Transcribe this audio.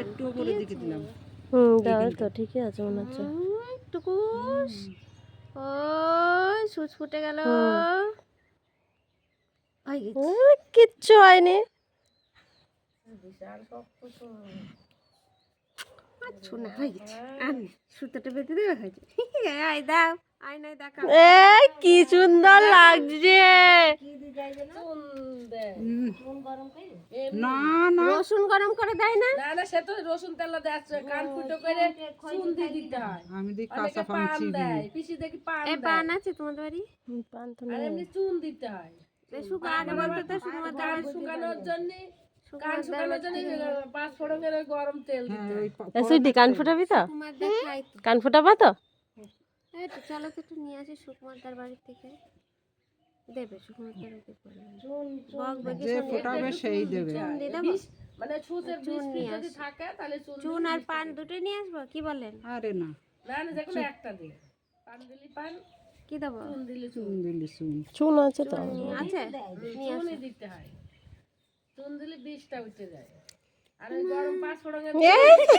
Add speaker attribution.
Speaker 1: একটু উপরের দিকে দিলাম।
Speaker 2: দাও তো, ঠিকই আছে মনে হচ্ছে।
Speaker 3: একটু ও সুচ ফুটে গেল।
Speaker 2: কিচ্ছু হয়নি।
Speaker 3: শোনা হয়ে গেছে, আনি সুতোটা বেঁধে দেওয়া হয়েছে। আয় দাও, আয় নাই দেখা।
Speaker 2: কি সুন্দর লাগছে।
Speaker 1: না না
Speaker 3: রসুন গরম করে দেয় না?
Speaker 4: না না, সে তো রসুন তেলা দেয়, কান ফুটো করে চুন দিয়ে দিতে হয়।
Speaker 1: আমি দেখি
Speaker 4: অনেকে
Speaker 1: কাঁচা পান
Speaker 4: পান
Speaker 1: চিবি।
Speaker 4: দেয়, পিসি দেখি পান
Speaker 3: এ
Speaker 4: দেয়।
Speaker 3: পান আছে তোমাদের বাড়ি?
Speaker 2: পান তো
Speaker 4: আর
Speaker 2: নেই।
Speaker 4: এমনি চুন দিতে হয়
Speaker 3: শুকা আগে বলতে তো শুকনো
Speaker 4: কান শুকানোর জন্য। কান শুকানোর জন্য 5 ফোড়নের ওই গরম তেল দিতে হয়।
Speaker 2: সুইটি কান ফুটাবি তো?
Speaker 3: তোমার দেখাই তো।
Speaker 2: কান ফুটাবা তো?
Speaker 3: এই তো চলো তো একটু নিয়ে আসি সুকুমারদার বাড়ি থেকে। দেবে সুকুমারদার ওকে করে।
Speaker 1: যে ফোটাবে সেই দেবে।
Speaker 3: চুন দিয়ে দেবো?
Speaker 4: বিষ মানে ছুঁচের বিষ যদি থাকে তাহলে চুন
Speaker 3: চুন আর পান দুটোই নিয়ে আসবো, কি বলেন?
Speaker 1: আরে না,
Speaker 4: না না, যেকোনো একটা দিয়ে। পান দিলি পান,
Speaker 3: কি দেবো?
Speaker 4: চুন দিলি চুন।
Speaker 1: চুন দিলি চুন।
Speaker 2: চুন আছে তো?
Speaker 3: আছে?
Speaker 4: চুনই দিতে হয়। চুন দিলে বিষটা উঠে যায়। আর ওই গরম 5 ফোড়নের